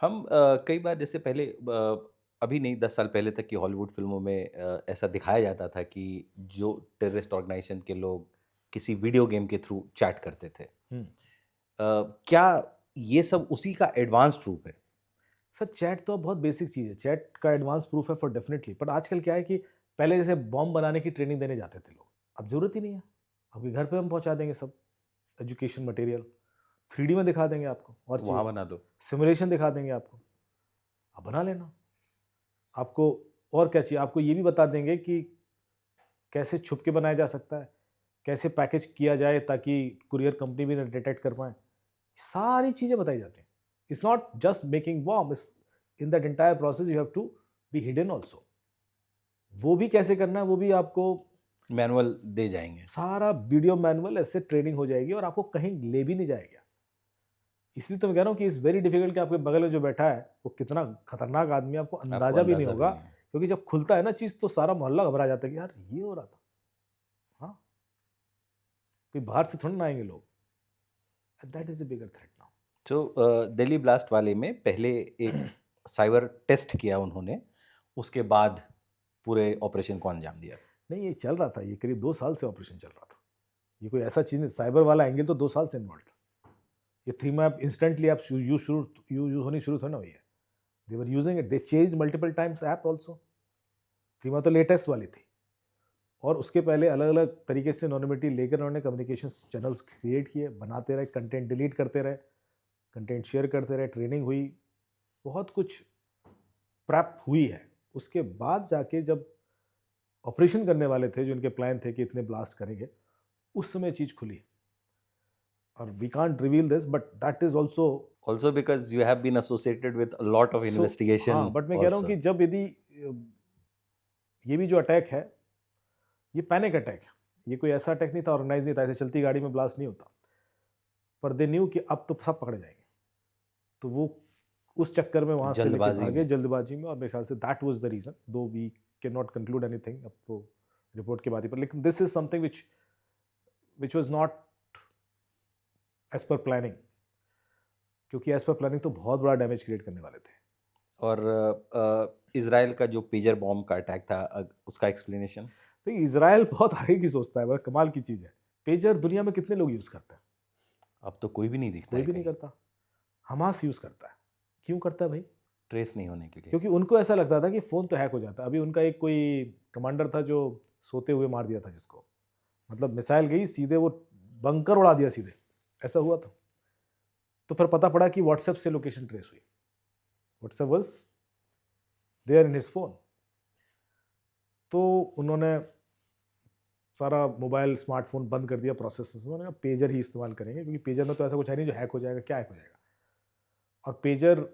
हम कई बार जैसे पहले अभी नहीं 10 साल पहले तक की हॉलीवुड फ़िल्मों में ऐसा दिखाया जाता था कि जो टेररिस्ट ऑर्गेनाइज़ेशन के लोग किसी वीडियो गेम के थ्रू चैट करते थे। हुँ। क्या ये सब उसी का एडवांस्ड रूप है? सर चैट तो अब बहुत बेसिक चीज़ है। चैट का एडवांस प्रूफ है फॉर डेफिनिटली बट आजकल क्या है कि पहले जैसे बॉम्ब बनाने की ट्रेनिंग देने जाते थे लोग। अब ज़रूरत ही नहीं है। आपके घर पे हम पहुँचा देंगे सब एजुकेशन मटेरियल। 3D में दिखा देंगे आपको और वहाँ चाहिए। बना दो। सिमुलेशन दिखा देंगे आपको। आप बना लेना। आपको और क्या चाहिए? आपको ये भी बता देंगे कि कैसे छुप के बनाया जा सकता है, कैसे पैकेज किया जाए ताकि कुरियर कंपनी भी ना डिटेक्ट कर पाएँ। सारी चीज़ें बताई जाती हैं। It's not just making bomb, it's in that entire process you have to be hidden also. वो भी कैसे करना है, वो भी आपको मैनुअल दे जाएँगे। सारा वीडियो मैनुअल ऐसे ट्रेनिंग हो जाएगी और आपको कहीं ले भी नहीं जाएगा। इसलिए तो मैं कह रहा हूँ कि इट्स वेरी डिफिकल्ट कि आपके बगल में जो बैठा है, वो कितना खतरनाक आदमी है, आपको आपको अंदाज़ा भी नहीं अंदाज़ा भी होगा। नहीं है। क्योंकि जब खुलता है ना चीज़ तो सारा मोहल्ला घबरा जाता है कि यार ये हो रहा था। हाँ, कोई बाहर से थोड़ी ना आएँगे लोग। That is the bigger threat now. तो दिल्ली ब्लास्ट वाले में पहले एक साइबर टेस्ट किया उन्होंने, उसके बाद पूरे ऑपरेशन को अंजाम दिया। नहीं ये चल रहा था, ये करीब 2 साल से ऑपरेशन चल रहा था। ये कोई ऐसा चीज़ नहीं, साइबर वाला एंगल तो 2 साल से इन्वॉल्व्ड था। ये थ्री मैप इंस्टेंटली आप यूज़ होनी शुरू थोड़ी ना हुई है। They were using it, they changed multiple times app also. Three map तो लेटेस्ट वाली थी और उसके पहले अलग-अलग तरीके से एनोनिमिटी लेकर उन्होंने कम्युनिकेशंस चैनल्स क्रिएट किए, बनाते रहे, कंटेंट डिलीट करते रहे, कंटेंट शेयर करते रहे, ट्रेनिंग हुई, बहुत कुछ प्रेप हुई है। उसके बाद जाके जब ऑपरेशन करने वाले थे, जो उनके प्लान थे कि इतने ब्लास्ट करेंगे, उस समय चीज़ खुली और we can't reveal this but that is also Also because you have been associated with a lot of सो हाँ, investigation बट मैं कह रहा हूँ also. कि जब यदि ये भी जो अटैक है, ये पैनिक अटैक है। ये कोई ऐसा अटैक नहीं था, ऑर्गेनाइज़ नहीं था, ऐसे चलती गाड़ी में ब्लास्ट नहीं होता। पर दे न्यू कि अब तो सब पकड़े जाएँगे। तो वो उस चक्कर में वहाँ से लेके जल्दबाजी भागे में। जल्दबाज़ी में और मेरे ख्याल से that was the reason, though we can not conclude anything अब तो रिपोर्ट के बाद ही पर लेकिन this is something which was not as per planning क्योंकि एज़ पर प्लानिंग तो बहुत बड़ा डैमेज क्रिएट करने वाले थे। और इज़राइल का जो पेजर बॉम्ब का अटैक था उसका एक्सप्लेनेशन? तो इज़राइल बहुत आगे की सोचता है, बड़ा कमाल की चीज़ है। पेजर दुनिया में कितने लोग यूज़ करते हैं? अब तो कोई भी नहीं दिखता कोई है भी नहीं कहीं, करता। हमास यूज़ करता है। क्यों करता है भाई? ट्रेस नहीं होने के लिए। क्योंकि उनको ऐसा लगता था कि फ़ोन तो हैक हो जाता है। अभी उनका एक कोई कमांडर था जो सोते हुए मार दिया था जिसको। मतलब मिसाइल गई सीधे वो बंकर उड़ा दिया सीधे, ऐसा हुआ था। तो फिर पता पड़ा कि व्हाट्सएप से लोकेशन ट्रेस हुई। WhatsApp was there in his phone. तो उन्होंने सारा मोबाइल, स्मार्टफ़ोन बंद कर दिया प्रोसेस से। उन्होंने कहा पेजर ही इस्तेमाल करेंगे क्योंकि पेजर में तो ऐसा कुछ है नहीं जो हैक हो जाएगा, क्या हैक हो जाएगा? और pager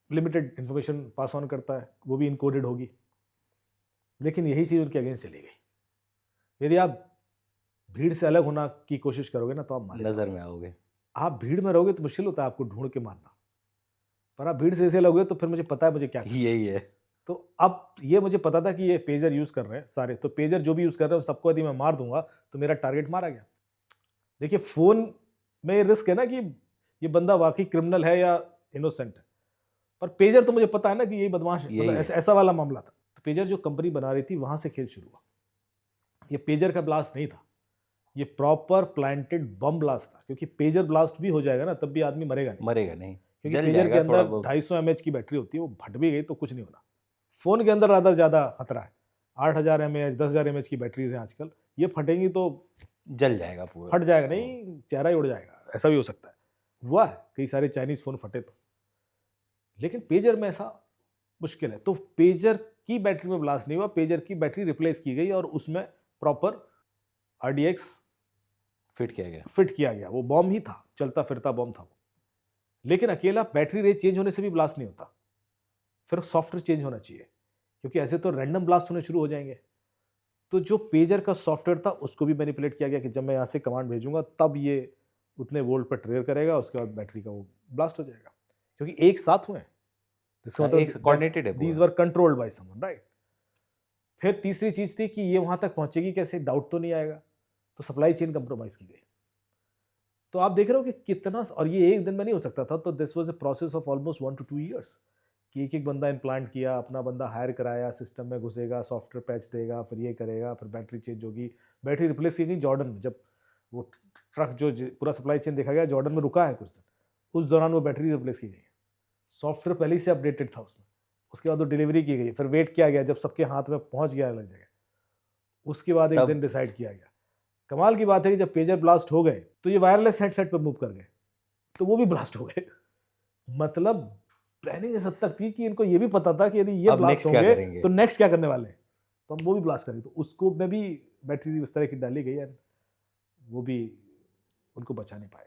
limited information pass on करता है, वो भी एन्कोडेड होगी। लेकिन यही चीज़ उनके अगेंस्ट चली गई। यदि आप भीड़ से अलग होना की कोशिश करोगे ना, तो आप मारे नज़र जाओगे। में आओगे। आप भीड़ में रहोगे तो मुश्किल होता है आपको ढूँढ के मारना। पर आप भीड़ से ऐसे अलग हुए तो फिर मुझे पता है मुझे क्या करना है। यही है। तो अब ये मुझे पता था कि ये पेजर यूज़ कर रहे हैं सारे, तो पेजर जो भी यूज़ कर रहे हैं सबको यदि मैं मार दूँगा, तो मेरा टारगेट मारा गया। देखिए फ़ोन में ये रिस्क है ना कि ये बंदा वाक़ई क्रिमिनल है या इनोसेंट है। पर पेजर तो मुझे पता है ना कि यही बदमाश है, मतलब यही है। ऐसा ऐसा वाला मामला था। तो पेजर जो कंपनी बना रही थी, वहाँ से खेल शुरू हुआ। ये पेजर का ब्लास्ट नहीं था, ये प्रॉपर प्लांटेड बम ब्लास्ट था क्योंकि पेजर ब्लास्ट भी हो जाएगा ना, तब भी आदमी मरेगा नहीं। मरेगा नहीं, क्योंकि जल पेजर के जाएगा थोड़ा अंदर बहुत। 250 एमएच की बैटरी होती है, वो फट भी गई तो कुछ नहीं होना। फ़ोन के अंदर ज़्यादा खतरा है। 8000 एमएच, 10,000 एमएच की बैटरीज़ हैं आजकल, ये फटेंगी तो जल जाएगा पूरा। फट जाएगा वो नहीं, चेहरा ही उड़ जाएगा, ऐसा भी हो सकता है। हुआ है, कई सारे चाइनीज़ फ़ोन फटे तो। लेकिन पेजर में ऐसा मुश्किल है। तो पेजर की बैटरी में ब्लास्ट नहीं हुआ, पेजर की बैटरी रिप्लेस की गई और उसमें प्रॉपर आरडीएक्स फिट किया गया। फिट किया गया। वो बॉम्ब ही था, चलता-फिरता बॉम्ब था वो। लेकिन अकेला बैटरी रेंज चेंज होने से भी ब्लास्ट नहीं होता। फिर सॉफ्टवेयर चेंज होना चाहिए, क्योंकि ऐसे तो रैंडम ब्लास्ट होने शुरू हो जाएँगे। तो जो पेजर का सॉफ्टवेयर था, उसको भी मैनिपुलेट किया गया कि जब मैं यहाँ से कमांड भेजूँगा, तब ये उतने वोल्ट पर ट्रिगर करेगा, उसके बाद बैटरी का वो ब्लास्ट हो जाएगा। क्योंकि एक साथ हुए हैं, इसका हाँ, मतलब एक दैट कोऑर्डिनेटेड है दीज़ पूरा। वर कंट्रोल्ड बाय समवन, राइट? फिर तीसरी चीज़ थी कि ये वहाँ तक पहुँचेगी कैसे? डाउट तो नहीं आएगा, तो सप्लाई चेन कंप्रोमाइज़ की गई। तो आप देख रहे हो कि कितना, और ये एक दिन में नहीं हो सकता था, तो this was a process of almost 1 two 2 years कि एक-एक बंदा इम्प्लांट किया, अपना बंदा हायर कराया, सिस्टम में घुसेगा, सॉफ्टवेयर पैच देगा, फिर ये करेगा, फिर बैटरी चेंज होगी। बैटरी रिप्लेस की गई जॉर्डन में, जब वो ट्रक जो पूरा सप्लाई चेन देखा गया, जॉर्डन में रुका है कुछ दिन, उस दौरान वो बैटरी रिप्लेस की गई। सॉफ्टवेयर पहले ही से अपडेटेड था उसमें। उसके बाद वो डिलीवरी की गई, फिर वेट किया गया जब सबके हाथ में पहुंच गया अलग जगह, उसके बाद एक दिन तब डिसाइड किया गया। कमाल की बात है कि जब पेजर ब्लास्ट हो गए तो ये वायरलेस हेडसेट पे मूव कर गए, तो वो भी ब्लास्ट हो गए। मतलब प्लानिंग इस हद तक थी कि इनको ये भी पता था कि यदि ये अब ब्लास्ट नेक्स्ट क्या होंगे करेंगे? तो नेक्स्ट क्या करने वाले हैं, तो हम वो भी ब्लास्ट करेंगे। तो उसको में भी बैटरी इस तरह की डाली गई है, वो भी उनको बचा नहीं पाए।